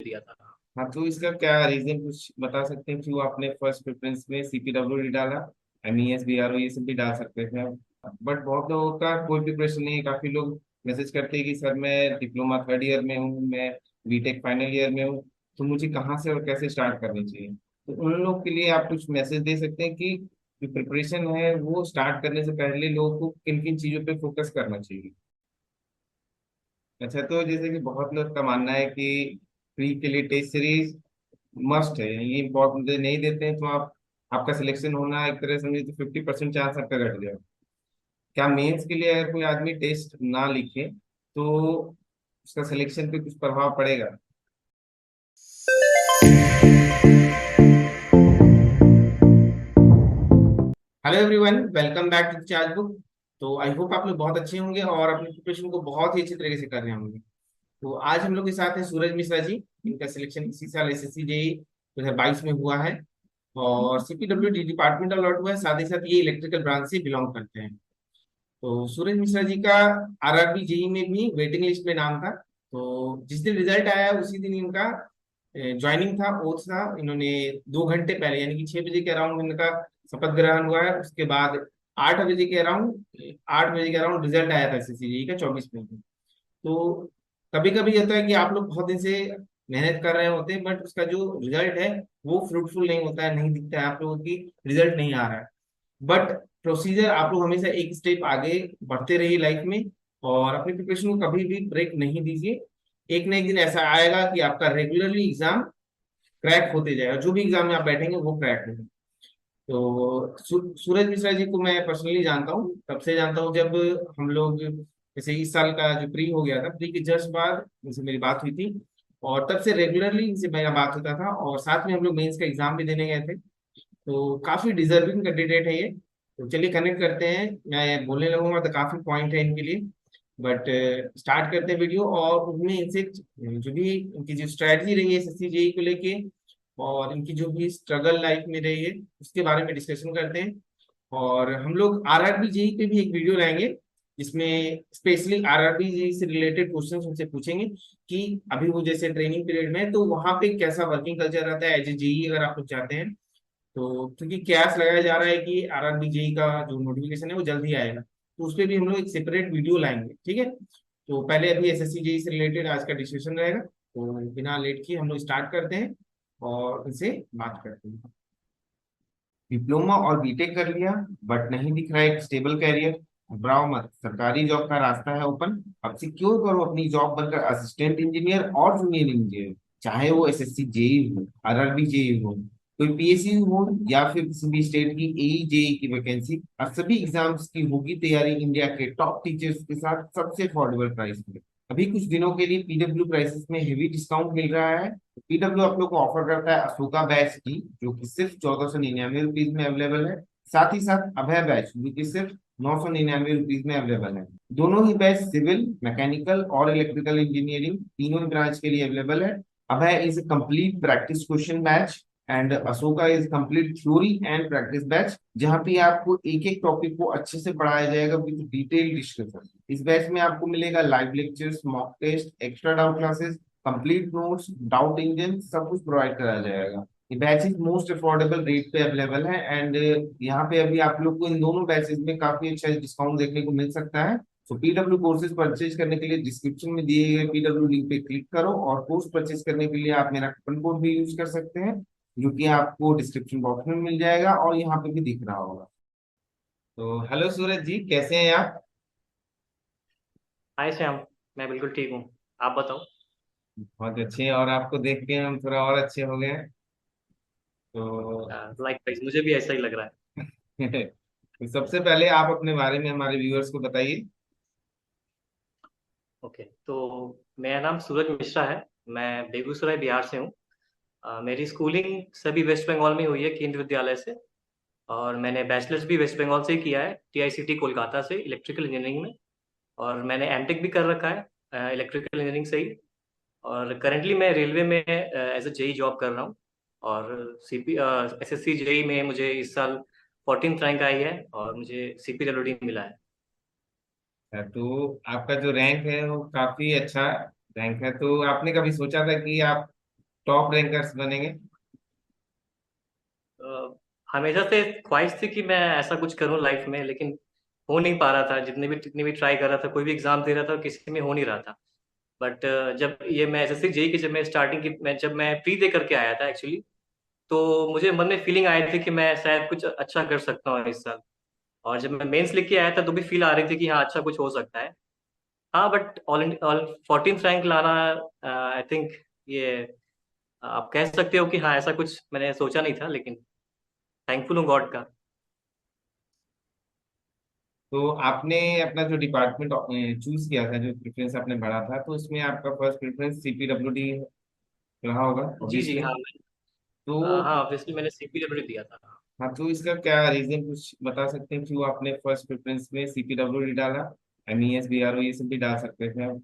दिया था। हाँ, तो इसका क्या रीजन कुछ बता सकते हैं क्यों आपने फर्स्ट प्रेफरेंस में CPWD डाला? MES BRO ये सब भी डाल सकते थे आप, बट बहुत लोगों का कोई प्रिपरेशन नहीं है। काफी लोग मैसेज करते हैं कि सर मैं डिप्लोमा थर्ड ईयर में हूँ, मैं बीटेक फाइनल ईयर में हूँ, तो मुझे कहाँ से और कैसे स्टार्ट करनी चाहिए? तो उन लोग के लिए आप कुछ मैसेज दे सकते हैं कि जो प्रिपरेशन है वो स्टार्ट करने से पहले लोगों को किन किन चीजों पे फोकस करना चाहिए। अच्छा, तो जैसे कि बहुत लोग का मानना है कि प्री के लिए टेस्ट सीरीज मस्ट है, ये इम्पोर्टेंट नहीं देते हैं तो आप आपका सिलेक्शन होना एक तरह से समझिए तो 50% चांस आपका घट जाए। क्या मेंस के लिए अगर कोई आदमी टेस्ट ना लिखे तो उसका सिलेक्शन पे कुछ प्रभाव पड़ेगा? Hello everyone, welcome back to charge book. तो आई होप आप लोग बहुत अच्छे होंगे और अपनी प्रिपरेशन को बहुत ही अच्छी तरीके से कर रहे होंगे। तो आज हम लोग के साथ हैं सूरज मिश्रा जी। इनका सिलेक्शन इसी साल SSC जेई 2022 में हुआ है और CPWD डिपार्टमेंट अलॉट हुआ है। साथ ही साथ ये इलेक्ट्रिकल ब्रांच से बिलोंग करते हैं। तो सूरज मिश्रा जी का RRB जेई में भी वेटिंग लिस्ट में नाम था। तो जिस दिन रिजल्ट आया उसी दिन इनका ज्वाइनिंग था, ओथ था। इन्होंने 2 घंटे पहले यानी कि 6 बजे के अराउंड इनका शपथ ग्रहण हुआ है। उसके बाद 8 बजे के अराउंड 8 बजे के अराउंड रिजल्ट आया था SSC जेई का 24 में। तो कभी कभी होता है कि आप लोग बहुत दिन से मेहनत कर रहे होते हैं बट उसका जो रिजल्ट है वो फ्रूटफुल नहीं होता है, नहीं दिखता है, आप लोगों की रिजल्ट नहीं आ रहा है। बट प्रोसीजर आप लोग हमेशा एक स्टेप आगे बढ़ते रहिए लाइफ में और अपनी प्रिपरेशन को कभी भी ब्रेक नहीं दीजिए। एक ना एक दिन ऐसा आएगा कि आपका रेगुलरली एग्जाम क्रैक होते जाएगा, जो भी एग्जाम में आप बैठेंगे वो क्रैक होगा। तो सूरज मिश्रा जी को मैं पर्सनली जानता हूँ, तब से जानता हूँ जब हम लोग जैसे इस साल का जो प्री हो गया था, प्री के जस्ट बाद इनसे मेरी बात हुई थी और तब से रेगुलरली इनसे मेरा बात होता था और साथ में हम लोग मेंस का एग्जाम भी देने गए थे। तो काफी डिजर्विंग कैंडिडेट है ये। तो चलिए कनेक्ट करते हैं, मैं बोलने लगूंगा तो काफी पॉइंट है इनके लिए, बट स्टार्ट करते हैं वीडियो और उनमें इनसे जो भी इनकी जो स्ट्रैटेजी रही है SSC जेई को लेके और इनकी जो भी स्ट्रगल लाइफ में रही है उसके बारे में डिस्कशन करते हैं। और हम लोग RRB जेई पे भी एक वीडियो लाएंगे जिसमें स्पेशली RRB जेई से रिलेटेड क्वेश्चंस उनसे पूछेंगे कि अभी वो जैसे ट्रेनिंग पीरियड में है तो वहाँ पे कैसा वर्किंग कल्चर रहता है एज ए जेई अगर आप लोग चाहते हैं। तो क्योंकि कयास लगाया जा रहा है कि RRB जेई का जो नोटिफिकेशन है वो जल्द ही आएगा, तो उस पर भी हम लोग एक सेपरेट वीडियो लाएंगे, ठीक है। तो पहले अभी SSC जेई से रिलेटेड आज का डिस्कशन रहेगा, तो बिना लेट किए हम लोग स्टार्ट करते हैं और उनसे बात करते हैं। डिप्लोमा और बीटेक कर लिया बट नहीं दिख रहा है एक स्टेबल कैरियर? घबराओ मत, सरकारी जॉब का रास्ता है ओपन। अब सिक्योर करो अपनी जॉब बनकर असिस्टेंट इंजीनियर और जूनियर इंजीनियर, चाहे वो SSC जेई हो, RRB जेई हो, कोई PSU हो या फिर किसी भी स्टेट की AE जेई की वैकेंसी। और सभी एग्जाम्स की होगी तैयारी इंडिया के टॉप टीचर्स के साथ सबसे अफोर्डेबल प्राइस में। अभी कुछ दिनों के लिए PW प्राइसेस में हेवी डिस्काउंट मिल रहा है। PW आप लोग को ऑफर करता है अशोका बैच की जो कि सिर्फ 1499 रुपीज में अवेलेबल है। साथ ही साथ अभय बैच जो कि सिर्फ 999 रुपीज में अवेलेबल है। दोनों ही बैच सिविल, मैकेनिकल और इलेक्ट्रिकल इंजीनियरिंग तीनों ही ब्रांच के लिए अवेलेबल है। Abhay is a complete practice question batch and Ashoka is complete theory and practice batch जहाँ पे आपको एक एक टॉपिक को अच्छे से पढ़ाया जाएगा विद डिटेल डिस्कशन। इस बैच में आपको मिलेगा live lectures, mock test, extra doubt classes, complete notes, doubt engine सब कुछ प्रोवाइड कराया जाएगा। ये बैचेस मोस्ट अफोर्डेबल रेट पे अवेलेबल है एंड यहाँ पे अभी आप लोग को इन दोनों बैचेस में काफी अच्छा डिस्काउंट देखने को मिल सकता है। तो PW कोर्सेज परचेज करने के लिए डिस्क्रिप्शन में दिए गए PW लिंक पे क्लिक करो और कोर्स परचेज करने के लिए आप मेरा कूपन कोड भी यूज कर सकते हैं जो कि आपको डिस्क्रिप्शन बॉक्स में मिल जाएगा और यहाँ पे भी दिख रहा होगा। तो हेलो सूरज जी, कैसे हैं आप? हाय श्याम। मैं बिल्कुल ठीक हूँ। आप बताओ। बहुत अच्छे हैं और आपको देख के हम थोड़ा और अच्छे हो गए हैं। तो लाइक मुझे भी ऐसा ही लग रहा है। तो सबसे पहले आप अपने बारे में हमारे व्यूअर्स को बताइए। ओके, तो मेरा नाम सूरज मिश्रा है। मैं बेगूसराय बिहार से हूँ। मेरी स्कूलिंग सभी वेस्ट बंगाल में हुई है, केंद्रीय विद्यालय से। और मैंने बैचलर्स भी वेस्ट बंगाल से ही किया है, TICT कोलकाता से, इलेक्ट्रिकल इंजीनियरिंग में। और मैंने एमटेक भी कर रखा है इलेक्ट्रिकल इंजीनियरिंग से ही। और करेंटली मैं रेलवे में एज अ जेई जॉब कर रहा हूँ। और SSC जेई में मुझे इस साल 14th रैंक आई है और मुझे CPWD मिला है। तो आपका जो रैंक है वो काफी अच्छा रैंक है, तो आपने कभी सोचा था कि आप टॉप रैंकर्स बनेंगे? हमेशा से ख्वाहिश थी कि मैं ऐसा कुछ करूं लाइफ में, लेकिन हो नहीं पा रहा था। जितनी भी ट्राई कर रहा था, कोई भी एग्जाम दे रहा था, किसी में हो नहीं रहा था। बट जब ये मैं एसएससी जेई की, जब मैं स्टार्टिंग की, जब मैं प्री दे करके आया था एक्चुअली, तो मुझे मन में फीलिंग आई थी कि मैं शायद कुछ अच्छा कर सकता हूँ इस साल। और जब मैं मेंस लिख के आया था तो भी फील आ रही थी कि हाँ, अच्छा कुछ हो सकता है। हाँ, but all all 14th rank लाना, आई थिंक ये आप कह सकते हो कि हाँ, ऐसा कुछ मैंने सोचा नहीं था, लेकिन थैंकफुल हूँ गॉड का। तो आपने अपना जो डिपार्टमेंट चूज किया था, जो प्रेफरेंस आपने बढ़ा था, तो उसमें आपका फर्स्ट प्रेफरेंस CPWD रहा होगा जी जी, ऑब्वियसली। हाँ तो हाँ, ऑब्वियसली मैंने सीपीडब्ल्यू दिया था। हाँ, तो इसका क्या रीजन कुछ बता सकते हैं, क्यों आपने फर्स्ट प्रेफरेंस में CPWD डाला? MES BRO ये सब भी डाल सकते थे आप।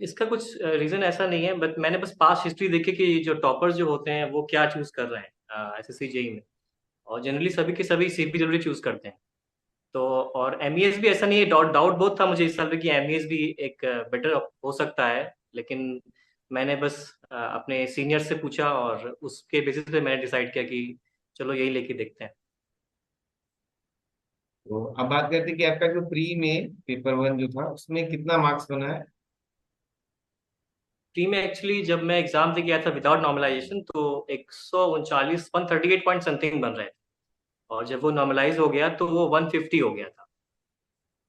इसका कुछ रीजन ऐसा नहीं है, बट मैंने बस पास्ट हिस्ट्री देखी कि जो टॉपर्स जो होते हैं वो क्या चूज कर रहे हैं एसएससी जेई में। और जनरली सभी के सभी सीपीडब्ल्यू चूज करते हैं। तो और एमईएस भी ऐसा नहीं है, डाउट डाउट बहुत था मुझे इस साल में कि एमईएस भी एक बेटर हो सकता है। लेकिन मैंने बस अपने सीनियर से पूछा और उसके बेसिस पे मैंने डिसाइड किया कि चलो यही लेके देखते हैं। तो अब बात करते हैं कि आपका जो प्री में पेपर वन जो था, उसमें कितना मार्क्स बना है? प्री में एक्चुअली जब मैं एग्जाम दे गया था विदाउट नॉर्मलाइजेशन, तो 139 138 पॉइंट समथिंग बन रहे थे। और जब वो नॉर्मलाइज हो गया तो वो 150 हो गया था।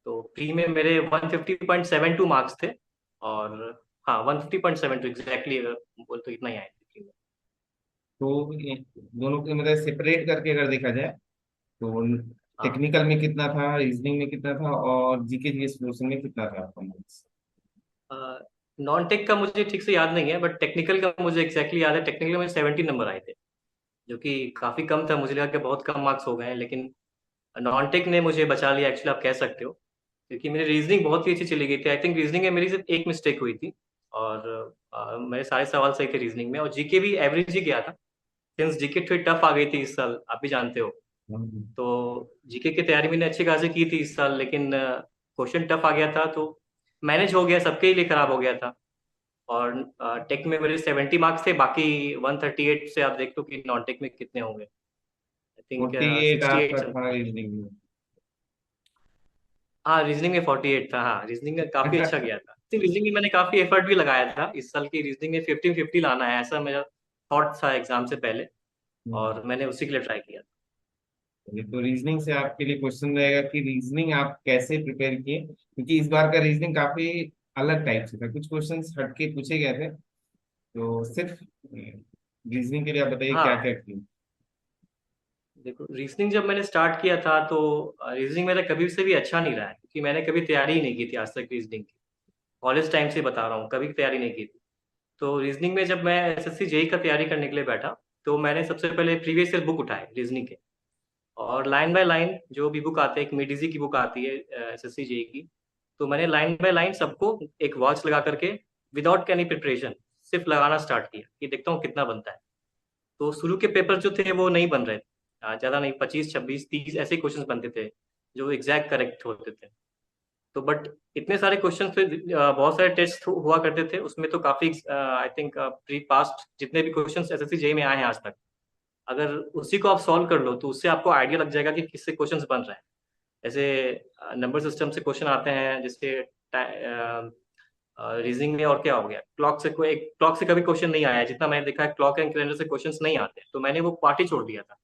तो प्री में मेरे 150.72 मार्क्स थे। और हाँ, 150.72 एग्जैक्टली, बोल तो इतना ही आया था प्री में। तो दोनों के मतलब सेपरेट करके अगर देखा जाए, तो हाँ, टेक्निकल में कितना था, रीजनिंग में कितना था, और जीके जीएस पोर्शन में कितना था आपका मार्क्स? नॉन टेक का मुझे ठीक से याद नहीं है, बट टेक्निकल का मुझे एग्जैक्टली याद है। टेक्निकल में 70 नंबर आए थे, जो कि काफी कम था। मुझे लगा कि बहुत कम मार्क्स हो गए हैं, लेकिन नॉन टेक ने मुझे बचा लिया एक्चुअली, आप कह सकते हो। क्योंकि मेरी रीजनिंग बहुत ही अच्छी चली गई थी। आई थिंक रीजनिंग में मेरी सिर्फ एक मिस्टेक हुई थी। और मेरे सारे सवाल सही थे रीजनिंग में, और जीके भी एवरेज ही गया था। सिंस जीके थोड़ी टफ आ गई थी इस साल, आप भी जानते हो। हम्म। तो जीके की तैयारी मैंने अच्छी खासी की थी इस साल, लेकिन क्वेश्चन टफ आ गया था, तो मैनेज हो गया, सबके लिए खराब हो गया था। और टेक में मेरे 70 मार्क्स थे, बाकी 138 से आप देख लो कि नॉन टेक में कितने होंगे। आई थिंक 48 68 आपका समथिंग। था रीजनिंग में? हाँ, रीजनिंग में 48 था। हाँ, रीजनिंग में काफी अच्छा गया था। रीजनिंग में मैंने काफी एफर्ट भी लगाया था। इस साल की रीजनिंग में 50-50 लाना है, ऐसा मेरा थॉट था एग्जाम से पहले। हम्म। और मैंने उसी के लिए ट्राई किया था। ये तो रीजनिंग से आपके लिए क्वेश्चन रहेगा कि रीजनिंग आप कैसे प्रिपेयर किए, क्योंकि इस बार का रीजनिंग काफी अलग टाइप से था, कुछ क्वेश्चंस हटके पूछे गए थे। तो सिर्फ रीजनिंग के लिए आप बताइए क्या हाँ, क्या किए। देखो रीजनिंग जब मैंने स्टार्ट किया था, तो रीजनिंग मेरा कभी से भी अच्छा नहीं रहा है, क्योंकि मैंने कभी तैयारी ही नहीं की थी आज तक रीजनिंग की। कॉलेज टाइम से बता रहा हूँ, कभी तैयारी नहीं की थी। तो रीजनिंग में जब मैं एसएससी जेई का तैयारी करने के लिए बैठा, तो मैंने सबसे पहले प्रीवियस ईयर बुक उठाए रीजनिंग के। और लाइन बाय लाइन जो भी बुक आते हैं, एक मिडिजी की बुक आती है एसएससी जेई की, तो मैंने लाइन बाय लाइन सबको एक वॉच लगा करके, विदाउट एनी प्रिपरेशन, सिर्फ लगाना स्टार्ट किया कि देखता हूँ कितना बनता है। तो शुरू के पेपर जो थे वो नहीं बन रहे थे। ज्यादा नहीं, 25 26 30 ऐसे क्वेश्चंस बनते थे जो एग्जैक्ट करेक्ट होते थे। तो बट इतने सारे क्वेश्चन थे, बहुत सारे टेस्ट हुआ करते थे उसमें, तो काफी आई थिंक प्री पास्ट जितने भी क्वेश्चंस एसएससी जेई में आए हैं आज तक, अगर उसी को आप सॉल्व कर लो तो उससे आपको आइडिया लग जाएगा कि किससे क्वेश्चंस बन रहे हैं। ऐसे नंबर सिस्टम से क्वेश्चन आते हैं, जैसे रीजनिंग में। और क्या हो गया, क्लॉक से कभी क्वेश्चन नहीं आया है। जितना मैंने देखा है, क्लॉक एंड कैलेंडर से क्वेश्चंस नहीं आते, तो मैंने वो पार्ट ही छोड़ दिया था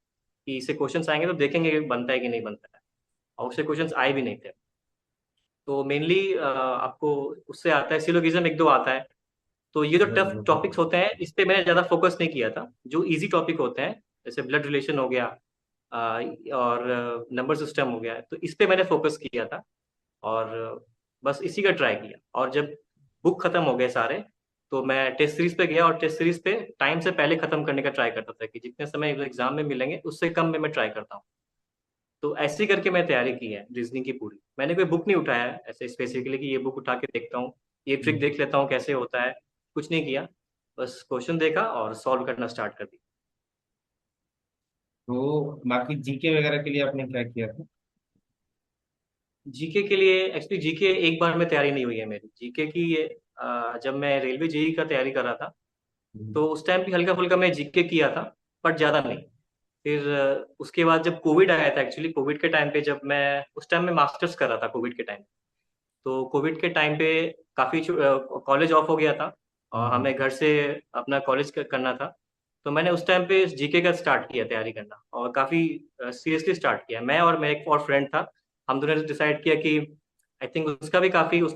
कि इससे क्वेश्चंस आएंगे तो देखेंगे कि बनता है कि नहीं बनता है। और उससे क्वेश्चंस आए भी नहीं थे। तो मेनली आपको उससे आता है सिलोगिज्म, एक दो आता है। तो ये जो टफ टॉपिक्स होते हैं, इस पे मैंने ज्यादा फोकस नहीं किया था। जो इजी टॉपिक होते हैं, जैसे ब्लड रिलेशन हो गया, और नंबर सिस्टम हो गया, तो इस पे मैंने फोकस किया था। और बस इसी का ट्राई किया। और जब बुक खत्म हो गए सारे, तो मैं टेस्ट सीरीज पे गया, और टेस्ट सीरीज पे टाइम से पहले खत्म करने का ट्राई करता था कि जितने समय एग्जाम में मिलेंगे उससे कम में मैं ट्राई करता हूँ। तो ऐसे ही करके मैं तैयारी की है रीजनिंग की पूरी। मैंने कोई बुक नहीं उठाया है ऐसे स्पेसिफिकली कि ये बुक उठा के देखता हूँ, ये ट्रिक देख लेता हूँ कैसे होता है। कुछ नहीं किया, बस क्वेश्चन देखा और सॉल्व करना स्टार्ट कर दिया। तो बाकी जीके वगैरह के लिए आपने क्या किया था? जीके के लिए एक्चुअली जीके एक बार में तैयारी नहीं हुई है मेरी। जीके की जब मैं रेलवे जेई का तैयारी कर रहा था, हम्म। तो उस टाइम भी हल्का फुल्का मैं जीके किया था, बट ज़्यादा नहीं। फिर उसके बाद जब कोविड आया था, एक्चुअली कोविड के टाइम पे, जब मैं उस टाइम में मास्टर्स कर रहा था कोविड के टाइम, तो कोविड के टाइम पे काफ़ी कॉलेज ऑफ हो गया था और हम्म। हमें घर से अपना कॉलेज करना था। तो मैंने उस टाइम पे जीके का स्टार्ट किया तैयारी करना, और काफ़ी सीरियसली स्टार्ट किया। मैं और मेरा एक और फ्रेंड था, हम दोनों ने डिसाइड किया कि आई थिंक उसको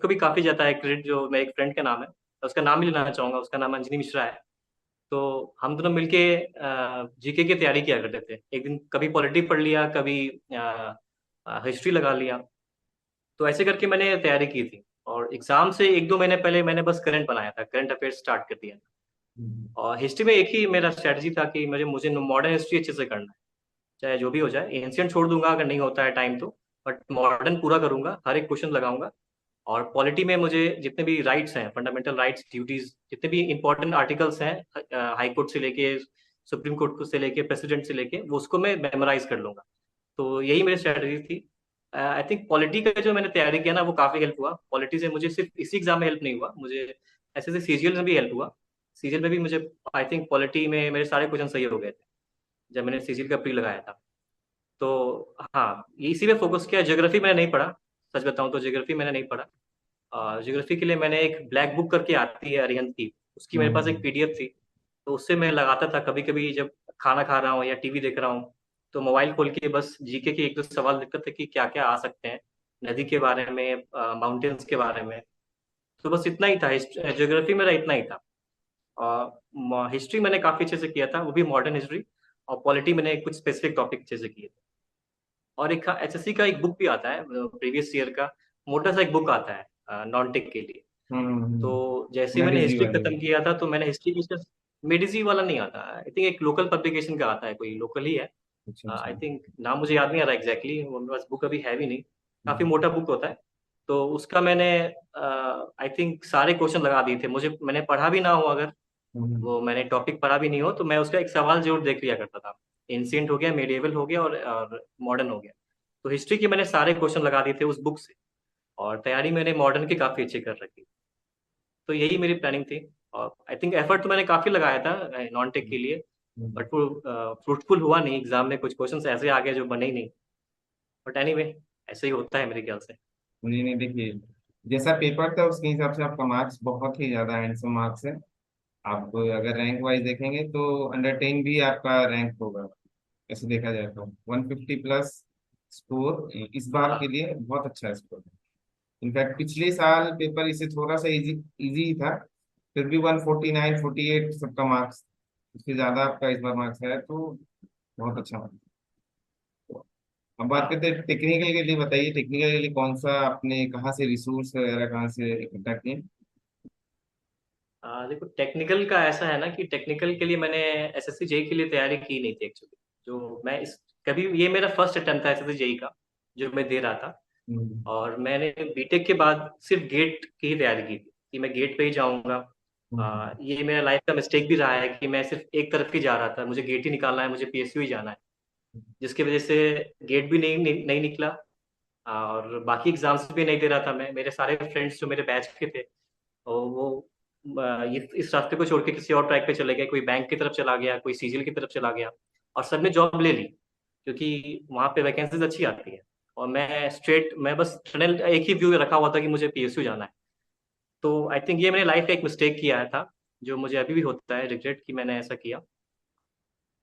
भी काफ़ी जाता है क्रेडिट, जो मेरे एक फ्रेंड का नाम है, उसका नाम भी लेना चाहूँगा, उसका नाम अंजनी मिश्रा है। तो हम दोनों मिलके जीके की तैयारी किया करते थे। एक दिन कभी पॉलिटी पढ़ लिया, कभी हिस्ट्री लगा लिया। तो ऐसे करके मैंने तैयारी की थी, और एग्जाम से एक दो महीने पहले मैंने बस करंट बनाया था, करंट अफेयर्स स्टार्ट कर दिया था। हम्म। और हिस्ट्री में एक ही मेरा स्ट्रेटजी था कि मुझे मुझे मॉडर्न हिस्ट्री अच्छे से करना है, चाहे जो भी हो जाए। एंशियंट छोड़ दूंगा अगर नहीं होता है टाइम तो, बट मॉडर्न पूरा करूंगा, हर एक क्वेश्चन लगाऊंगा। और पॉलिटी में मुझे जितने भी राइट्स हैं, फंडामेंटल राइट्स, ड्यूटीज, जितने भी इंपॉर्टेंट आर्टिकल्स हैं, हाई कोर्ट से लेके सुप्रीम कोर्ट से लेके प्रेसिडेंट से लेके, वो उसको मैं मेमोराइज कर लूंगा। तो यही मेरी स्ट्रेटजी थी। आई थिंक पॉलिटी का जो मैंने तैयारी किया ना, वो काफी हेल्प हुआ। पॉलिटी से मुझे सिर्फ इसी एग्जाम में हेल्प नहीं हुआ, मुझे ऐसे से सीजीएल में भी हेल्प हुआ। सीजीएल में भी मुझे आई थिंक पॉलिटी में मेरे सारे क्वेश्चन सही हो गए थे जब मैंने सीजीएल का प्री लगाया था। तो हाँ, ये इसी में फोकस किया। ज्योग्राफी मैंने नहीं पढ़ा, सच बताऊं तो ज्योग्राफी मैंने नहीं पढ़ा। ज्योग्राफी के लिए मैंने एक ब्लैक बुक करके आती है अरिहंत की, उसकी मेरे पास एक हम्म। पीडीएफ थी। तो उससे मैं लगाता था, कभी कभी जब खाना खा रहा हूँ या टीवी देख रहा हूँ, तो मोबाइल खोल के बस जीके के एक दो सवाल देखते थे कि क्या क्या आ सकते हैं, नदी के बारे में, माउंटेन्स के बारे में। तो बस इतना ही था, ज्योग्राफी मेरा इतना ही था। और हिस्ट्री मैंने काफी अच्छे से किया था, वो भी मॉडर्न हिस्ट्री। और पॉलिटी मैंने कुछ स्पेसिफिक टॉपिक अच्छे से किए थे। और एक एसएससी का एक बुक भी आता है प्रीवियस ईयर का, मोटा सा एक बुक आता है नॉन टेक के लिए। तो हम्म। जैसे ही मैंने नदीजी हिस्ट्री वाले। खत्म किया था, तो मैंने हिस्ट्री की मेडिजी वाला नहीं आता, आई थिंक एक लोकल पब्लिकेशन का आता है, कोई लोकल ही है। अच्छा अच्छा। आई थिंक नाम मुझे याद नहीं आ रहा एग्जैक्टली, वो मेरे पास बुक अभी है भी नहीं। काफी हम्म। मोटा बुक होता है। तो उसका मैंने आई थिंक सारे क्वेश्चन लगा दिए थे, मुझे मैंने पढ़ा भी ना हो अगर, हम्म। वो मैंने टॉपिक पढ़ा भी नहीं हो, तो मैं उसका एक सवाल जरूर देख लिया करता था। एंशियंट हो गया, मेडिएवल हो गया, और मॉडर्न हो गया। तो हिस्ट्री के मैंने सारे क्वेश्चन लगा दिए थे उस बुक से। और तैयारी मैंने मॉडर्न की काफी अच्छी कर रखी। तो यही मेरी प्लानिंग थी। और आई थिंक एफर्ट तो मैंने काफी लगाया था नॉन टेक के लिए, हम्म। बट वो फ्रूटफुल हुआ नहीं। एग्जाम में कुछ क्वेश्चन ऐसे आ गए जो बने ही नहीं। बट एनीवे, ऐसे ही होता है मेरे ख्याल से। नहीं नहीं, देखिए, जैसा पेपर था उसके हिसाब से आपका मार्क्स बहुत ही ज्यादा हैंडसम मार्क्स है। आप अगर रैंक वाइज देखेंगे तो अंडर 10 भी आपका रैंक होगा। ऐसे देखा जाए तो 150 प्लस स्कोर इस बार के हाँ लिए बहुत अच्छा स्कोर है। इनफैक्ट पिछले साल पेपर इसे थोड़ा सा इजी इजी ही था, फिर भी 149 48 सबका मार्क्स, उससे ज्यादा आपका इस बार मार्क्स है, तो बहुत अच्छा मार्क्स। अब बात हाँ। करते हैं टेक्निकल के लिए। बताइए, टेक्निकल के लिए कौन सा आपने कहाँ से रिसोर्स वगैरह कहाँ से इकट्ठा किए? देखो, टेक्निकल का ऐसा है ना कि टेक्निकल के लिए मैंने एसएससी जेई के लिए तैयारी की नहीं थी एक्चुअली। जो मैं इस कभी ये मेरा फर्स्ट अटेम्प्ट था एसएससी जेई का, जो मैं दे रहा था। हम्म। और मैंने बीटेक के बाद सिर्फ गेट की ही तैयारी की थी कि मैं गेट पे ही जाऊंगा। हम्म। ये मेरा लाइफ का मिस्टेक भी रहा है कि मैं सिर्फ एक तरफ ही जा रहा था, मुझे गेट ही निकालना है, मुझे पीएसयू ही जाना है। जिसकी वजह से गेट भी नहीं निकला। और बाकी एग्जाम्स भी नहीं दे रहा था मैं। मेरे सारे फ्रेंड्स जो मेरे बैच के थे, और वो इस रास्ते को छोड़ के किसी और ट्रैक पे चले गए। कोई बैंक की तरफ चला गया, कोई सीजीएल की तरफ चला गया, और सबने जॉब ले ली, क्योंकि वहाँ पे वैकेंसीज अच्छी आती है। और मैं बस टनल एक ही व्यू रखा हुआ था कि मुझे पीएसयू जाना है। तो आई थिंक ये मैंने लाइफ का एक मिस्टेक किया था, जो मुझे अभी भी होता है रिग्रेट कि मैंने ऐसा किया।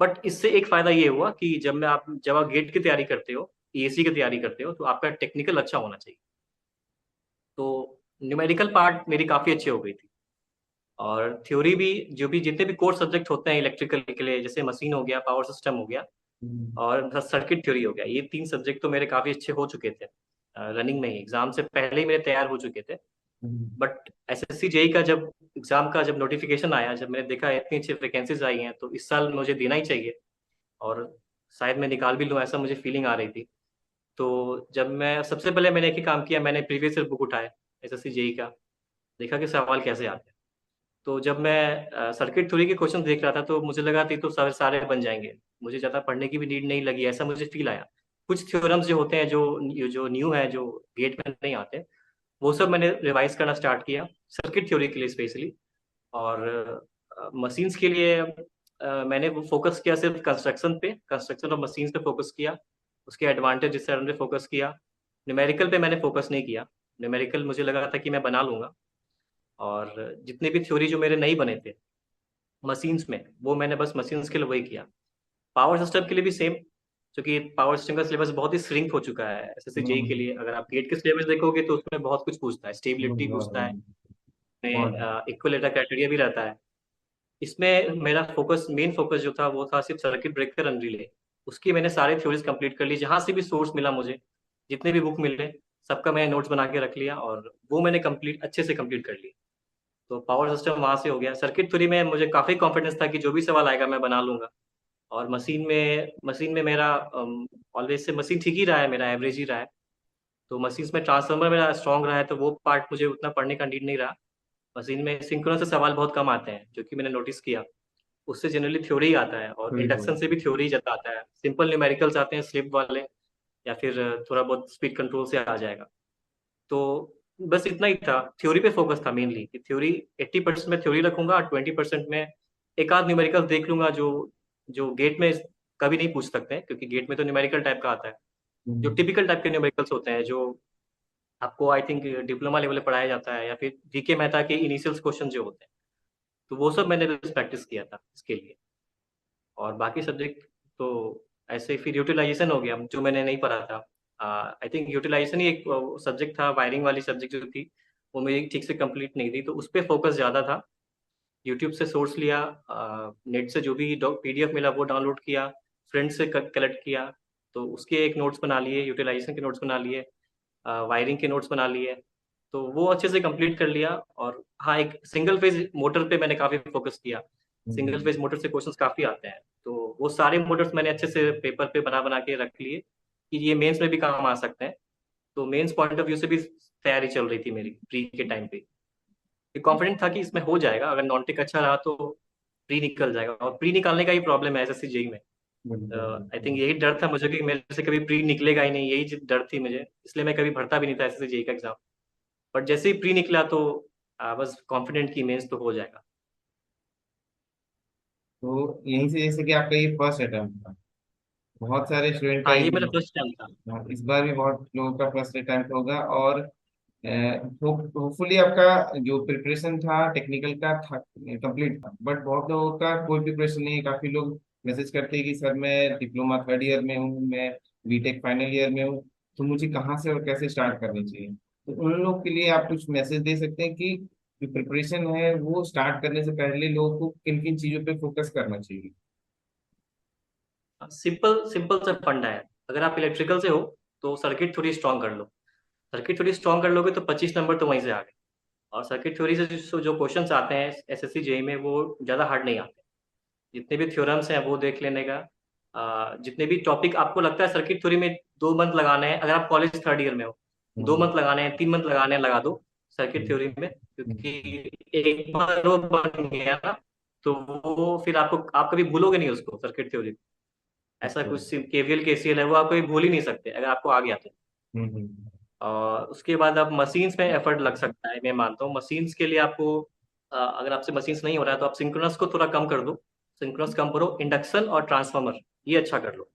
बट इससे एक फायदा ये हुआ कि जब आप गेट की तैयारी करते हो, ईएसी की तैयारी करते हो, तो आपका टेक्निकल अच्छा होना चाहिए। तो न्यूमेरिकल पार्ट मेरी काफ़ी अच्छी हो गई थी। और थ्योरी भी, जो भी जितने भी कोर सब्जेक्ट होते हैं इलेक्ट्रिकल के लिए, जैसे मशीन हो गया, पावर सिस्टम हो गया, हम्म। और सर्किट थ्योरी हो गया, ये तीन सब्जेक्ट तो मेरे काफ़ी अच्छे हो चुके थे। रनिंग में ही एग्जाम से पहले ही मेरे तैयार हो चुके थे। हम्म। बट एसएससी जेई का जब एग्जाम का जब नोटिफिकेशन आया, जब मैंने देखा इतनी अच्छी वैकेंसीज आई हैं, तो इस साल मुझे देना ही चाहिए। और शायद मैं निकाल भी लूँ, ऐसा मुझे फीलिंग आ रही थी। तो जब मैं सबसे पहले मैंने एक ही काम किया, मैंने प्रीवियस ईयर बुक उठाया एसएससी जेई का, देखा कि सवाल कैसे आते हैं। तो जब मैं सर्किट थ्योरी के क्वेश्चन देख रहा था, तो मुझे लगा कि तो सारे सारे बन जाएंगे, मुझे ज़्यादा पढ़ने की भी नीड नहीं लगी, ऐसा मुझे फील आया। कुछ थ्योरम्स जो होते हैं, जो न्यू है, जो गेट में नहीं आते, वो सब मैंने रिवाइज करना स्टार्ट किया सर्किट थ्योरी के लिए स्पेशली। और मशीन्स के लिए मैंने वो फोकस किया सिर्फ कंस्ट्रक्शन पे, कंस्ट्रक्शन और मशीन्स पे फोकस किया, उसके एडवांटेज डिसएडवांटेज पे फोकस किया। न्यूमेरिकल पे मैंने फोकस नहीं किया। न्यूमेरिकल मुझे लगा था कि मैं बना लूंगा, और जितने भी थ्योरी जो मेरे नहीं बने थे मशीन्स में, वो मैंने बस मशीन्स के लिए वही किया। पावर सिस्टम के लिए भी सेम, क्योंकि पावर सिस्टम का सिलेबस बहुत ही श्रिंक हो चुका है एसएससी जेई के हम्म, लिए। अगर आप गेट के सिलेबस देखोगे तो उसमें बहुत कुछ पूछता है, स्टेबिलिटी पूछता है, बहुत इक्वलेटर क्राइटेरिया भी रहता है। इसमें मेरा फोकस, मेन फोकस जो था वो था सिर्फ सर्किट ब्रेकर एंड रिले। उसकी मैंने सारे थ्योरीज कंप्लीट कर ली, जहां से भी सोर्स मिला मुझे, जितने भी बुक मिले सबका मैंने नोट्स बना के रख लिया, और वो मैंने कंप्लीट अच्छे से कंप्लीट कर लिया। तो पावर सिस्टम वहां से हो गया। सर्किट थ्योरी में मुझे काफी कॉन्फिडेंस था कि जो भी सवाल आएगा मैं बना लूंगा। और मशीन में मेरा ऑलवेज से मशीन ठीक ही रहा है, मेरा एवरेज ही रहा है। तो मशीन में ट्रांसफार्मर मेरा स्ट्रांग रहा है, तो वो पार्ट मुझे उतना पढ़ने का नीड नहीं रहा। मशीन में सिंक्रोनस से सवाल बहुत कम आते हैं, जो कि मैंने नोटिस किया। उससे जनरली थ्योरी ही आता है, और थोड़ी इंडक्शन बहुत। से भी थ्योरी ज्यादा आता है। सिंपल न्यूमेरिकल्स आते हैं स्लिप वाले, या फिर थोड़ा बहुत स्पीड कंट्रोल से आ जाएगा। तो बस इतना ही था, थ्योरी पे फोकस था मेनली, कि थ्योरी 80% में थ्योरी रखूंगा, और 20% में एक आध न्यूमेरिकल देख लूंगा, जो जो गेट में कभी नहीं पूछ सकते हैं, क्योंकि गेट में तो न्यूमेरिकल टाइप का आता है। जो हम्म, टिपिकल टाइप के न्यूमेरिकल्स होते हैं, जो आपको आई थिंक डिप्लोमा लेवल पे पढ़ाया जाता है, या फिर जीके मेहता के इनिशियल क्वेश्चन जो होते हैं, तो वो सब मैंने बस प्रैक्टिस किया था इसके लिए। और बाकी सब्जेक्ट तो ऐसे फिर यूटिलाइजेशन हो गया, जो मैंने नहीं पढ़ा था। आई थिंक यूटिलाइजेशन ही एक सब्जेक्ट था, वायरिंग वाली सब्जेक्ट जो थी, वो मेरी ठीक से कंप्लीट नहीं थी, तो उस पर फोकस ज़्यादा था। यूट्यूब से सोर्स लिया, नेट से जो भी पीडीएफ मिला वो डाउनलोड किया, फ्रेंड से कलेक्ट किया, तो उसके एक नोट्स बना लिए, यूटिलाइजेशन के नोट्स बना लिए, वायरिंग के नोट्स बना लिए, तो वो अच्छे से कंप्लीट कर लिया। और हाँ, एक सिंगल फेज मोटर पे मैंने काफ़ी फोकस किया। सिंगल हम्म। फेज मोटर से क्वेश्चंस काफ़ी आते हैं, तो वो सारे मोटर्स मैंने अच्छे से पेपर पे बना बना के रख लिए, कि ये मेंस में भी काम आ सकते हैं। तो मेंस पॉइंट ऑफ व्यू से भी तैयारी चल रही थी मेरी प्री के टाइम पे। कॉन्फिडेंट था कि इसमें हो जाएगा, अगर नॉन टेक अच्छा रहा तो प्री निकल जाएगा। और प्री निकालने का ही प्रॉब्लम है एसएससी जेई में। बिल्कुल आई थिंक बिल्कुल। यही डर था मुझे कि मेरे से कभी प्री निकलेगा ही नहीं, यही डर थी मुझे, इसलिए मैं कभी भरता भी नहीं था एसएससी जेई का एग्जाम। बट जैसे ही प्री निकला तो बस कॉन्फिडेंट कि मेंस तो हो जाएगा। तो यहीं से जैसे कि आपका ये फर्स्ट अटेम्प्ट था, बहुत सारे स्टूडेंट का हाँ, ये मेरा फर्स्ट टाइम था। इस बार भी बहुत लोगों का फर्स्ट अटेम्प्ट होगा। और होपफुली आपका जो प्रिपरेशन था टेक्निकल का था कंप्लीट था, बट बहुत लोगों का कोई प्रिपरेशन नहीं है। काफी लोग मैसेज करते हैं कि सर मैं डिप्लोमा थर्ड ईयर में हूँ, मैं बीटेक फाइनल ईयर में हूँ, तो मुझे कहाँ से और कैसे स्टार्ट करनी चाहिए। तो उन लोग के लिए आप कुछ मैसेज दे सकते हैं कि जो प्रिपरेशन है वो स्टार्ट करने से पहले लोगों को किन किन चीजों पे फोकस करना चाहिए। सिंपल सिंपल सा फंडा है। अगर आप इलेक्ट्रिकल से हो तो सर्किट थोड़ी स्ट्रॉन्ग कर लो। सर्किट थोड़ी स्ट्रॉन्ग कर लोगे तो 25 नंबर तो वहीं से आ गए। और सर्किट थ्योरी से जो क्वेश्चंस आते हैं एसएससी जेई में, वो ज़्यादा हार्ड नहीं आते। जितने भी थ्योरम्स हैं वो देख लेने का। जितने भी टॉपिक आपको लगता है सर्किट थ्योरी में 2 मंथ लगाने हैं, अगर आप कॉलेज थर्ड ईयर में हो, दो हम्म, मंथ लगाने हैं, 3 मंथ लगाने हैं, लगा दो सर्किट हम्म, थ्योरी में। हम्म, क्योंकि एक बार वो बन गया ना, तो वो फिर आपको, आप कभी भूलोगे नहीं उसको, सर्किट थ्योरी। ऐसा अच्छा, कुछ केवीएल केसीएल है, वो आप कभी भूल ही नहीं सकते अगर आपको आ गया तो। हम्म। और उसके बाद आप मशीन्स में एफर्ट लग सकता है, मैं मानता हूँ। मशीन्स के लिए आपको अगर आपसे मशीन्स नहीं हो रहा है तो आप सिंक्रोनस को थोड़ा कम कर दो। सिंक्रोनस कम करो, इंडक्शन और ट्रांसफार्मर ये अच्छा कर लो।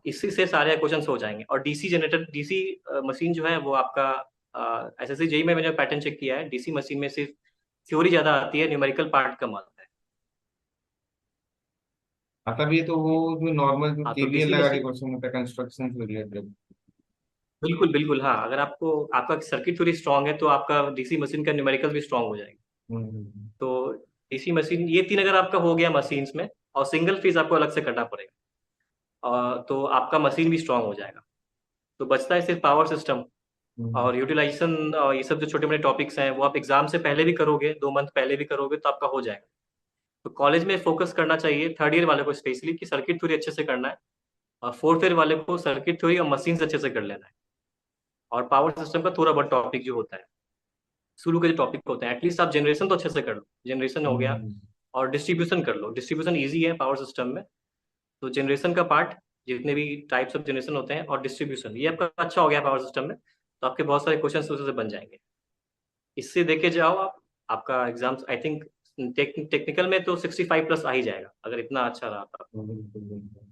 इसी से सारे क्वेश्चंस हो जाएंगे। और डीसी जनरेटर, डीसी मशीन जो है वो आपका, एसएससी जेई में मैंने पैटर्न चेक किया है, डीसी मशीन में सिर्फ थ्योरी ज्यादा आती है, न्यूमेरिकल पार्ट कम आता है। आता भी है, तो वो जो नॉर्मल जो हाँ, तो केवीएल डीसी लगा के मशीन, क्वेश्चन होता है कंस्ट्रक्शन से रिलेटेड। बिल्कुल बिल्कुल। हाँ, अगर आपको, आपका सर्किट थोड़ी स्ट्रांग है तो आपका डीसी मशीन का न्यूमेरिकल भी स्ट्रांग हो जाएगा। हम्म, तो डीसी मशीन, ये तीन अगर आपका हो गया मशीन्स में, और सिंगल फीस आपको अलग से करना पड़ेगा, तो आपका मशीन भी स्ट्रांग हो जाएगा। तो बचता है सिर्फ पावर सिस्टम हम्म। और यूटिलाइजेशन। ये सब जो छोटे मोटे टॉपिक्स हैं वो आप एग्जाम से पहले भी करोगे, 2 मंथ पहले भी करोगे, तो आपका हो जाएगा। तो कॉलेज में फोकस करना चाहिए थर्ड ईयर वाले को स्पेशली, कि सर्किट थ्योरी अच्छे से करना है, और फोर्थ ईयर वाले को सर्किट थ्योरी और मशीन अच्छे से कर लेना है। और पावर सिस्टम का थोड़ा बहुत टॉपिक जो होता है, शुरू के जो टॉपिक होते हैं, एटलीस्ट आप जनरेशन तो अच्छे से कर लो, जनरेशन हो गया। हम्म, और डिस्ट्रीब्यूशन कर लो, डिस्ट्रीब्यूशन ईजी है पावर सिस्टम में। तो जनरेशन का पार्ट, जितने भी टाइप्स ऑफ जनरेशन होते हैं, और डिस्ट्रीब्यूशन, ये आपका अच्छा हो गया पावर सिस्टम में, तो आपके बहुत सारे क्वेश्चन उससे बन जाएंगे। इससे देखे जाओ आप, आपका एग्जाम आई थिंक टेक्निकल में तो 65 प्लस आ ही जाएगा अगर इतना अच्छा रहा था। बिल्कुल बिल्कुल।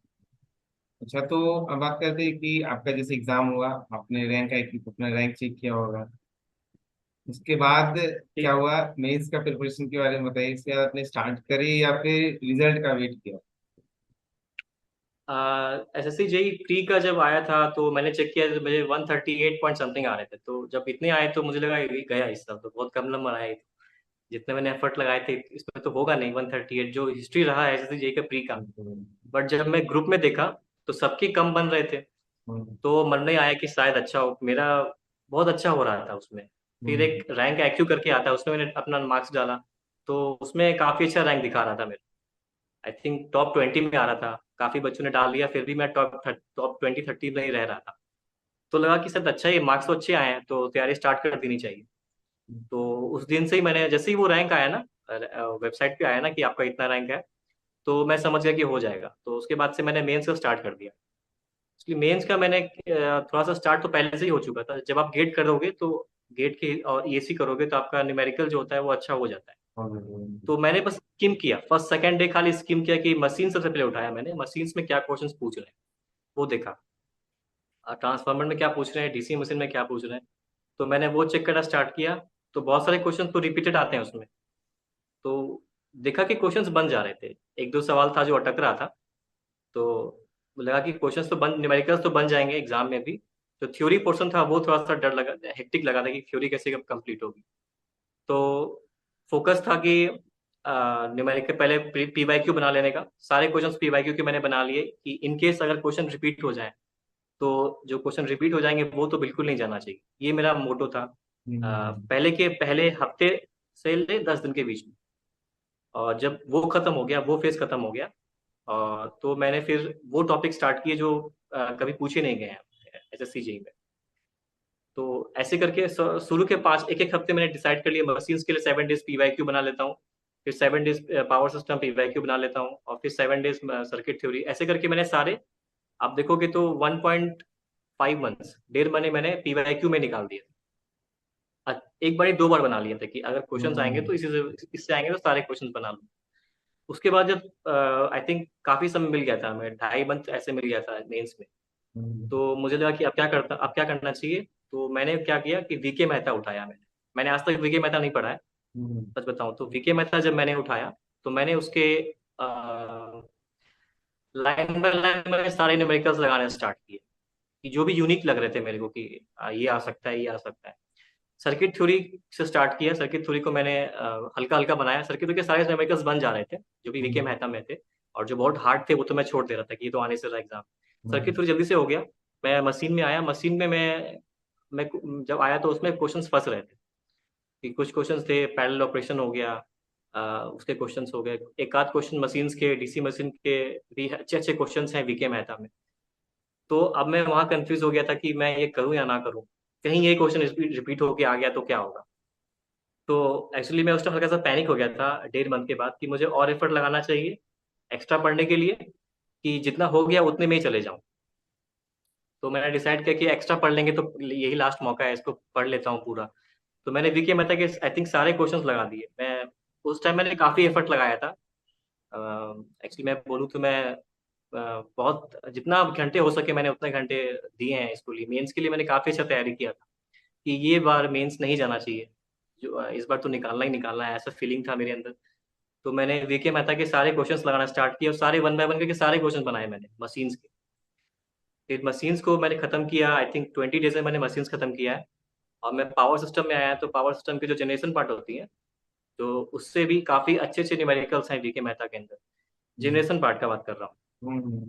अच्छा, तो अब बात करते हैं कि आपका जैसे एग्जाम हुआ, आपने रैंक आई, अपना रैंक चेक किया होगा, उसके बाद क्या ठीक। हुआ? मेंस का प्रिपरेशन के बारे में बताइए। इसके बाद आपने स्टार्ट करी या फिर रिजल्ट का वेट किया? एसएससी जेई प्री का जब आया था तो मैंने चेक किया तो मुझे 138 पॉइंट समथिंग आ रहे थे, तो जब इतने आए तो मुझे लगा ये गया इस साल तो बहुत कम नंबर आए। जितने मैंने एफर्ट लगाए थे इसमें तो होगा नहीं 138, जो हिस्ट्री रहा है एसएससी जेई का प्री का। हम्म, बट जब मैं ग्रुप में देखा तो सबके कम बन रहे थे, हम्म, तो मन में आया कि शायद अच्छा हो मेरा, बहुत अच्छा हो रहा था उसमें। फिर हम्म, एक रैंक एक्यू करके आता है, उसमें मैंने अपना मार्क्स डाला तो उसमें काफी अच्छा रैंक दिखा रहा था मेरा। आई थिंक टॉप 20 में आ रहा था, काफी बच्चों ने डाल लिया फिर भी मैं टॉप 20-30 में ही रह रहा था। तो लगा कि शायद अच्छा ही मार्क्स तो अच्छे आए हैं तो तैयारी स्टार्ट कर देनी चाहिए। तो उस दिन से ही मैंने जैसे ही वो रैंक आया ना, वेबसाइट पे आया ना कि आपका इतना रैंक है, तो मैं समझ गया कि हो जाएगा। तो उसके बाद से मैंने मेंस का स्टार्ट कर दिया। इसलिए मेंस का मैंने थोड़ा सा स्टार्ट तो पहले से ही हो चुका था। जब आप गेट करोगे तो गेट के और ईएससी करोगे तो आपका न्यूमेरिकल जो होता है वो अच्छा हो जाता है। हम्म, तो मैंने बस स्किम किया, फर्स्ट सेकंड डे खाली स्किम किया कि मशीन सबसे पहले उठाया मैंने, मशीन्स में क्या क्वेश्चंस पूछ रहे हैं वो देखा, ट्रांसफार्मर में क्या पूछ रहे हैं, डीसी मशीन में क्या पूछ रहे हैं। तो मैंने वो चेक करना स्टार्ट किया। तो बहुत सारे क्वेश्चन तो रिपीटेड आते हैं उसमें, तो देखा कि क्वेश्चंस बन जा रहे थे। एक दो सवाल था जो अटक रहा था, तो लगा कि क्वेश्चंस तो बन, न्यूमेरिकल्स तो बन जाएंगे एग्जाम में भी। तो थ्योरी पोर्शन था वो थोड़ा सा डर लगा, हेक्टिक लगा था कि थ्योरी कैसे कंप्लीट होगी। तो फोकस था कि न्यूमेरिकल पहले पीवाईक्यू बना लेने का, सारे क्वेश्चंस पीवाईक्यू के मैंने बना लिए कि इन केस अगर क्वेश्चन रिपीट हो जाए तो जो क्वेश्चन रिपीट हो जाएंगे वो तो बिल्कुल नहीं जाना चाहिए, ये मेरा मोटो था। पहले के पहले हफ्ते से ले 10 दिन के बीच में। और जब वो खत्म हो गया, वो फेज खत्म हो गया, तो मैंने फिर वो टॉपिक स्टार्ट किए जो कभी पूछे नहीं गए हैं एसएससी जेई में। तो ऐसे करके शुरू के 1 1 हफ्ते मैंने डिसाइड कर लिया मशीन्स के लिए 7 डेज पीवाईक्यू बना लेता हूँ, फिर 7 डेज पावर सिस्टम पीवाईक्यू बना लेता हूँ, और फिर 7 डेज सर्किट थ्योरी। ऐसे करके मैंने सारे, आप देखोगे तो 1.5 मंथ्स, 1.5 महीने मैंने पीवाईक्यू में निकाल दिए। एक बार 2 बार बना लिए थे कि अगर क्वेश्चंस आएंगे तो हम्म, इसी से इससे आएंगे तो सारे क्वेश्चंस बना लूँ। उसके बाद जब आई थिंक काफी समय मिल गया था, मैं 2.5 मंथ ऐसे मिल गया था मेंस में, हम्म, तो मुझे लगा कि अब क्या करना चाहिए। तो मैंने क्या किया कि वीके मेहता उठाया मैंने। मैंने आज तक वीके मेहता नहीं पढ़ा है, हम्म, सच बताऊं तो वीके मेहता जब मैंने उठाया तो मैंने उसके लाइन बाय लाइन मैंने सारे न्यूमेरिकल्स लगाने स्टार्ट किए कि जो भी यूनिक लग रहे थे मेरे को कि ये आ सकता है, ये आ सकता है। सर्किट थ्योरी से स्टार्ट किया, सर्किट थ्योरी को मैंने हल्का हल्का बनाया। सर्किट थ्योरी के सारे न्यूमेरिकल्स बन जा रहे थे जो भी वीके हम्म, मेहता में थे, और जो बहुत हार्ड थे वो तो मैं छोड़ दे रहा था कि ये तो आने से रहा एग्जाम। सर्किट हम्म, थ्योरी जल्दी से हो गया। मैं मशीन में आया, मशीन में मैं जब आया तो उसमें क्वेश्चंस फंस रहे थे कि कुछ क्वेश्चंस थे पैरेलल ऑपरेशन हो गया, उसके क्वेश्चंस हो गए, एक आध क्वेश्चन मशीन्स के, डीसी मशीन के भी अच्छे अच्छे क्वेश्चंस हैं वीके मेहता में। तो अब मैं वहाँ कंफ्यूज हो गया था कि मैं ये करूँ या ना करूँ, कहीं ये क्वेश्चन रिपीट होके आ गया तो क्या होगा। तो एक्चुअली मैं उस टाइम हल्का सा पैनिक हो गया था 1.5 मंथ के बाद कि मुझे और एफर्ट लगाना चाहिए एक्स्ट्रा पढ़ने के लिए, कि जितना हो गया उतने में ही चले जाऊं। तो मैंने डिसाइड किया कि एक्स्ट्रा पढ़ लेंगे तो यही लास्ट मौका है, इसको पढ़ लेता हूँ पूरा। तो मैंने वीके मेहता के आई थिंक सारे क्वेश्चंस लगा दिए। मैं उस टाइम मैंने काफ़ी एफर्ट लगाया था। एक्चुअली मैं बोलूँ तो मैं बहुत जितना घंटे हो सके मैंने उतने घंटे दिए हैं इसको लिए। मेंस के लिए मैंने काफ़ी अच्छा तैयारी किया था कि ये बार मेंस नहीं जाना चाहिए, जो इस बार तो निकालना ही निकालना है, ऐसा फीलिंग था मेरे अंदर। तो मैंने वीके मेहता के सारे क्वेश्चंस लगाना स्टार्ट किया और सारे वन बाय वन करके सारे क्वेश्चन बनाए मैंने मशीन्स के। फिर मशीन्स को मैंने खत्म किया, आई थिंक 20 डेज में मैंने मशीन्स खत्म किया है। और मैं पावर सिस्टम में आया तो पावर सिस्टम की जो जनरेशन पार्ट होती है, तो उससे भी काफ़ी अच्छे अच्छे न्यूमेरिकल्स हैं वीके मेहता के अंदर। जनरेशन पार्ट का बात कर रहा हूँ।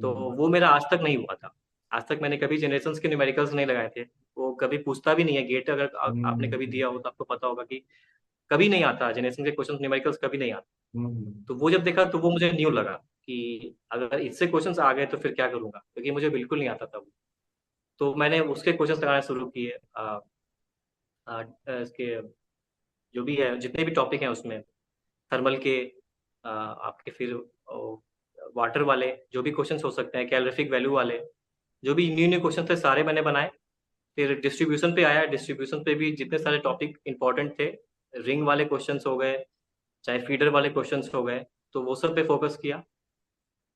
तो हम्म, वो मेरा आज तक नहीं हुआ था। आज तक मैंने कभी जनरेशन्स के न्यूमेरिकल्स नहीं लगाए थे। वो कभी पूछता भी नहीं है गेट, अगर आपने कभी हम्म, दिया हो तो आपको पता होगा कि कभी नहीं आता जनरेशन के क्वेश्चन, न्यूमेरिकल्स कभी नहीं आता। हम्म, तो वो जब देखा तो वो मुझे न्यू लगा कि अगर इससे क्वेश्चंस आ गए तो फिर क्या करूंगा, क्योंकि मुझे बिल्कुल नहीं आता था वो। तो मैंने उसके क्वेश्चंस लगाना शुरू किए। इसके जो भी है, जितने भी टॉपिक हैं उसमें, थर्मल के, आपके फिर वाटर वाले जो भी क्वेश्चंस हो सकते हैं, कैलोरीफिक वैल्यू वाले, जो भी न्यू न्यू क्वेश्चन थे सारे मैंने बनाए। फिर डिस्ट्रीब्यूशन पे आया, डिस्ट्रीब्यूशन पे भी जितने सारे टॉपिक इंपॉर्टेंट थे, रिंग वाले क्वेश्चंस हो गए, चाहे फीडर वाले क्वेश्चंस हो गए, तो वो सब पे फोकस किया।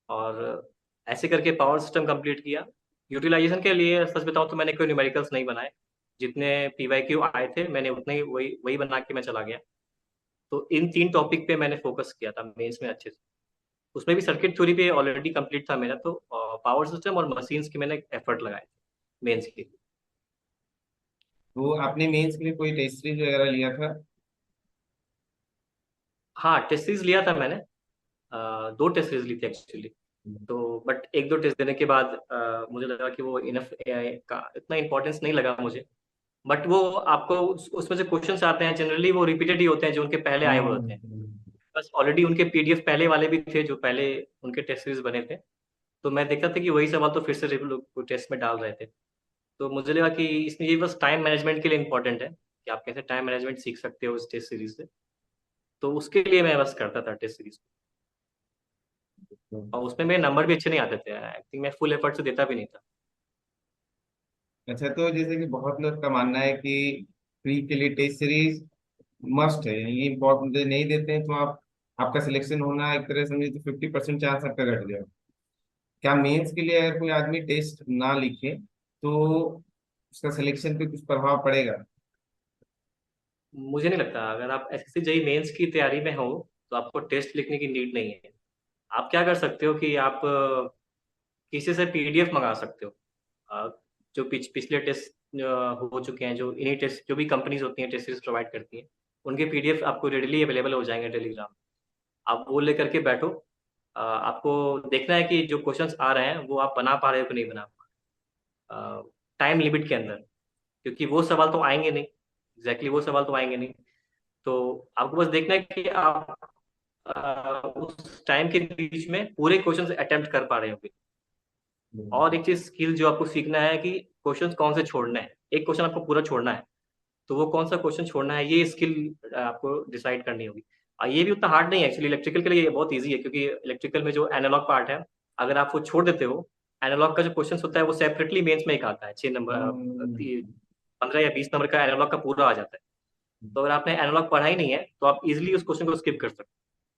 और ऐसे करके पावर सिस्टम कंप्लीट किया। यूटिलाइजेशन के लिए सच बताऊं तो मैंने कोई न्यूमेरिकल्स नहीं बनाए। जितने पीवाईक्यू आए थे मैंने उतने ही वही वही बना के मैं चला गया। तो इन 3 टॉपिक पे मैंने फोकस किया था मेंस में अच्छे से। उसमें भी सर्किट थ्योरी पे ऑलरेडी कंप्लीट था मेरा, तो पावर सिस्टम और मशीन्स की मैंने एफर्ट लगाए थे मेंस के। तो आपने मेंस के लिए कोई टेस्ट सीरीज वगैरह लिया था? हाँ, टेस्ट सीरीज लिया था मैंने। 2 टेस्ट सीरीज ली थी एक्चुअली। तो बट 1-2 टेस्ट देने के बाद मुझे लगा कि वो इनफ का इतना इंपॉर्टेंस नहीं लगा मुझे। बट वो आपको उसमें से क्वेश्चंस आते हैं जनरली, वो रिपीटेड ही होते हैं जो उनके पहले आए हुए होते हैं। बस ऑलरेडी उनके पीडीएफ पहले वाले भी थे जो पहले उनके टेस्ट सीरीज बने थे। तो मैं देखता था कि वही सवाल तो फिर से लोग टेस्ट में डाल रहे थे। तो मुझे लगा कि इसमें ये बस टाइम मैनेजमेंट के लिए इंपॉर्टेंट है कि आप कैसे टाइम मैनेजमेंट सीख सकते हो इस टेस्ट सीरीज से। तो उसके लिए मैं बस करता था टेस्ट सीरीज। और उसमें मेरे नंबर भी अच्छे नहीं आते थे, आई थिंक मैं फुल एफर्ट से देता भी नहीं था। अच्छा, तो जैसे कि बहुत लोग का मानना है कि प्री के लिए टेस्ट सीरीज मस्ट है, ये इम्पोर्टेंट नहीं देते हैं तो आप आपका सिलेक्शन होना एक तरह से समझिए तो 50% चांस आपका घट जाए। क्या मेंस के लिए अगर कोई आदमी टेस्ट ना लिखे तो उसका सिलेक्शन पे कुछ प्रभाव पड़ेगा? मुझे नहीं लगता, अगर आप एसएससी जेईई मेंस की तैयारी में हो तो आपको टेस्ट लिखने की नीड नहीं है। आप क्या कर सकते हो कि आप किसी से पीडीएफ मंगा सकते हो। अ, जो पिछले टेस्ट हो चुके हैं, जो इन्हीं टेस्ट जो भी कंपनीज होती हैं टेस्ट सीरीज प्रोवाइड करती हैं, उनके पीडीएफ आपको रेडिली अवेलेबल हो जाएंगे टेलीग्राम। आप वो लेकर के बैठो। आपको देखना है कि जो क्वेश्चंस आ रहे हैं वो आप बना पा रहे हो कि नहीं बना पा रहे हो टाइम लिमिट के अंदर। क्योंकि वो सवाल तो आएंगे नहीं, एग्जैक्टली वो सवाल तो आएंगे नहीं। तो आपको बस देखना है कि आप उस टाइम के बीच में पूरे क्वेश्चन अटेम्प्ट कर पा रहे हो। और एक चीज स्किल जो आपको सीखना है कि क्वेश्चन कौन से छोड़ना है। एक क्वेश्चन आपको पूरा छोड़ना है, तो वो कौन सा क्वेश्चन छोड़ना है ये स्किल आपको डिसाइड करनी होगी। और ये भी उतना हार्ड नहीं है एक्चुअली, इलेक्ट्रिकल के लिए ये बहुत ईजी है क्योंकि इलेक्ट्रिकल में जो एनालॉग पार्ट है, अगर आप वो छोड़ देते हो, एनालॉग का जो क्वेश्चन होता है वो सेपरेटली मेंस में एक आता है 6 नंबर, हम्म। 15 या 20 नंबर का एनालॉग का पूरा आ जाता है। तो अगर आपने एनालॉग पढ़ा ही नहीं है तो आप इजिली उस क्वेश्चन को स्किप कर सकते हो,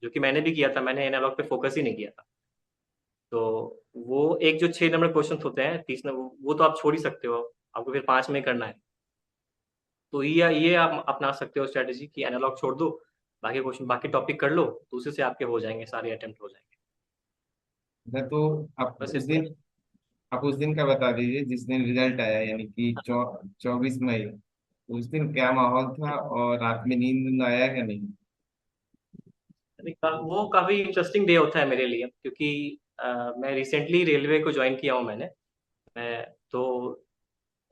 जो कि मैंने भी किया था। मैंने एनालॉग पे फोकस ही नहीं किया था। तो वो एक जो 6 नंबर क्वेश्चन होते हैं 30 नंबर, वो तो आप छोड़ ही सकते हो। आपको फिर 5 में करना है। तो ये आप अपना सकते हो स्ट्रेटेजी कि एनालॉग छोड़ दो, बाकी क्वेश्चन बाकी टॉपिक कर लो, तो उसी से आपके हो जाएंगे, सारे अटेम्प्ट हो जाएंगे। अच्छा, तो आप बस उस इतना दिन ही। आप उस दिन का बता दीजिए जिस दिन रिजल्ट आया, यानी कि 24 मई। उस दिन क्या माहौल था और रात में नींद आया क्या नहीं? वो काफी इंटरेस्टिंग डे होता है मेरे लिए क्योंकि मैं रिसेंटली रेलवे को ज्वाइन किया हूँ मैंने। मैं तो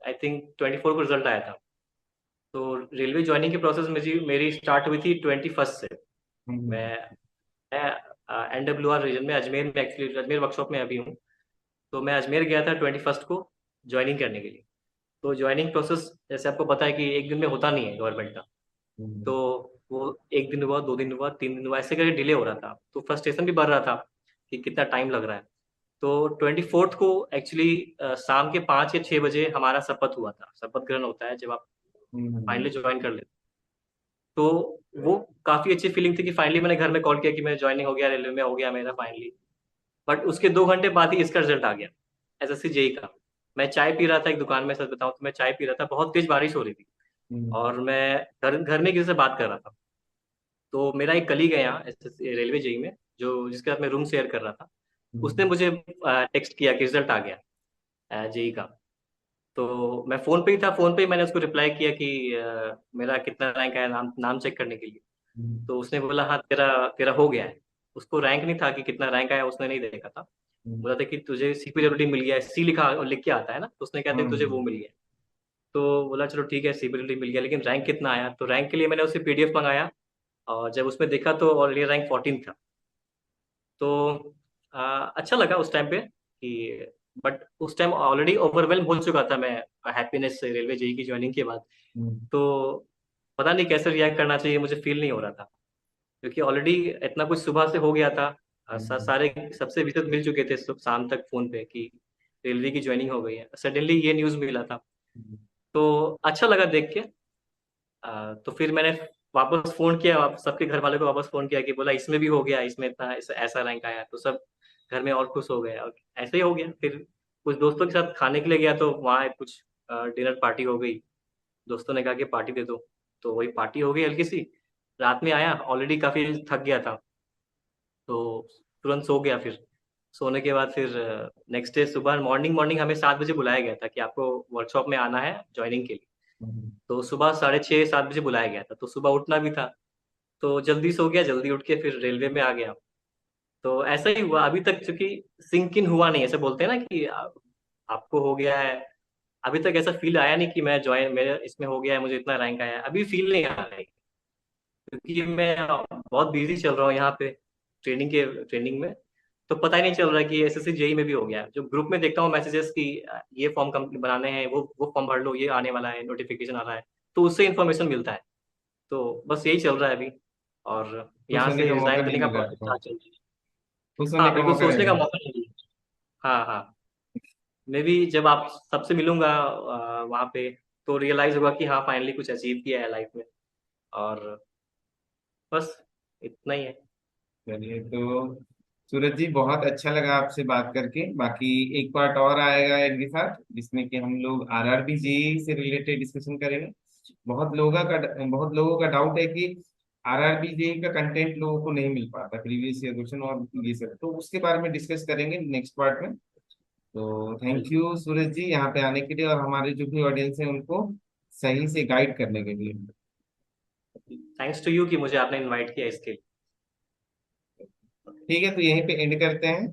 आई थिंक 24 को रिजल्ट आया था। तो रेलवे ज्वाइनिंग की प्रोसेस मेरी मेरी स्टार्ट हुई थी 21 से। हम्म। मैं NWR रीजन में अजमेर में, एक्चुअली अजमेर वर्कशॉप में अभी हूँ। तो मैं अजमेर गया था 21 को ज्वाइनिंग करने के लिए। तो ज्वाइनिंग प्रोसेस जैसे आपको पता है कि एक दिन में होता नहीं है गवर्नमेंट का। हम्म। तो वो 1 दिन हुआ, 2 दिन हुआ, 3 दिन हुआ, ऐसे करके डिले हो रहा था। तो फ्रस्ट्रेशन भी बढ़ रहा था कि कितना टाइम लग रहा है। तो 24th को एक्चुअली शाम के 5 या 6 बजे हमारा शपथ हुआ था। शपथ ग्रहण होता है जब आप हम्म। फाइनली ज्वाइन कर लेते। तो वो काफी अच्छी फीलिंग थी कि फाइनली मैंने घर में कॉल किया कि मैं ज्वाइनिंग हो गया, रेलवे में हो गया मेरा फाइनली। बट उसके 2 घंटे बाद ही इसका रिजल्ट आ गया, एसएससी जेई का। मैं चाय पी रहा था एक दुकान में, सच बताऊं तो मैं चाय पी रहा था, बहुत तेज बारिश हो रही थी। हम्म। और मैं घर घर में किसी से बात कर रहा था। तो मेरा एक कलीग है यहाँ एसएससी रेलवे जेई में, जो जिसके साथ मैं रूम शेयर कर रहा था। उसने हम्म। मुझे टेक्स्ट किया कि रिजल्ट आ गया जेई का। तो मैं फोन पे ही था, फोन पे ही मैंने उसको रिप्लाई किया कि मेरा कितना रैंक आया, नाम नाम चेक करने के लिए। हम्म। तो उसने बोला हाँ तेरा तेरा हो गया है। उसको रैंक नहीं था कि कितना रैंक आया, उसने नहीं देखा था। हम्म। बोला था कि तुझे सीपीडब्ल्यूडी मिल गया है, सी लिखा लिख के आता है ना, तो उसने कहा था तुझे वो हम्म। मिल गया है। तो बोला चलो ठीक है सीपीडब्ल्यूडी मिल गया, लेकिन रैंक कितना आया? तो रैंक के लिए मैंने उससे पीडीएफ मंगाया। और जब उसमें देखा तो ऑलरेडी रैंक 14 था। तो अच्छा लगा उस टाइम पे कि, बट उस टाइम ऑलरेडी ओवरवेलम हो चुका था मैं हैप्पीनेस से रेलवे जेई की ज्वाइनिंग के बाद। हम्म। तो पता नहीं कैसे रिएक्ट करना चाहिए, मुझे फील नहीं हो रहा था। क्योंकि ऑलरेडी इतना कुछ सुबह से हो गया था। सारे सबसे विशेष मिल चुके थे शाम तक फोन पे कि रेलवे की ज्वाइनिंग हो गई है। सडनली ये न्यूज़ मिला था। हम्म। तो अच्छा लगा देख के। तो फिर मैंने वापस फोन किया, सबके घर वालों को वापस फोन किया कि बोला इसमें भी हो गया, इसमें इतना ऐसा रैंक आया, तो सब घर में और खुश हो गए। और ऐसे ही हो गया। फिर कुछ दोस्तों के साथ खाने के लिए गया, तो वहाँ कुछ डिनर पार्टी हो गई। दोस्तों ने कहा कि पार्टी दे दो, तो वही पार्टी हो गई हल्की सी। रात में आया, ऑलरेडी काफी थक गया था, तो तुरंत सो गया। फिर सोने के बाद फिर नेक्स्ट डे सुबह मॉर्निंग मॉर्निंग हमें 7 बजे बुलाया गया था कि आपको वर्कशॉप में आना है ज्वाइनिंग के लिए। तो सुबह 6:30 7 बजे बुलाया गया था, तो सुबह उठना भी था, तो जल्दी सो गया, जल्दी उठ के फिर रेलवे में आ गया। तो ऐसा ही हुआ अभी तक, क्योंकि सिंक इन हुआ नहीं, ऐसे बोलते हैं ना कि आपको हो गया है। अभी तक ऐसा फील आया नहीं कि मैं ज्वाइन, मेरे इसमें हो गया है, मुझे इतना रैंक आया है, अभी फील नहीं आ रहा है। क्योंकि मैं बहुत बिजी चल रहा हूँ यहाँ पे, ट्रेनिंग में। तो पता ही नहीं चल रहा है कि एसएससी जेई में भी हो गया है। जो ग्रुप में देखता हूँ मैसेजेस कि ये फॉर्म बनाने हैं, वो फॉर्म भर लो, ये आने वाला है, नोटिफिकेशन आ रहा है, तो उससे इन्फॉर्मेशन मिलता है। तो बस यही चल रहा है अभी। और खुश यहाँ होने से का मौका रिजाइन नहीं देने का मिल रहा प्रोसेस आपको? चल रहा है। खुश होने हाँ का बिल्कुल, मौका नहीं सोचने मिल का रहा। मौका नहीं मिला। हाँ हाँ। मे भी जब आप सबसे मिलूंगा वहाँ पे, तो रियलाइज होगा कि हाँ फाइनली कुछ अचीव किया है लाइफ में। और बस इतना ही है। चलिए, तो सूरज जी बहुत अच्छा लगा आपसे बात करके। बाकी एक पार्ट और आएगा इनके साथ, जिसमें कि हम लोग आरआरबी जेईई से रिलेटेड डिस्कशन करेंगे। बहुत लोगों का डाउट है कि आरआरबी जेईई का कंटेंट लोगों को नहीं मिल पाता, प्रीवियस ईयर क्वेश्चन और ये सब, तो उसके बारे में डिस्कस करेंगे नेक्स्ट पार्ट में। तो थैंक बिल्कुल। यू सूरज जी यहाँ पे आने के लिए, और हमारे जो भी ऑडियंस है उनको सही से गाइड करने के लिए। थैंक्स टू यू कि मुझे आपने इनवाइट किया इसके लिए। ठीक है, तो यहीं पे एंड करते हैं।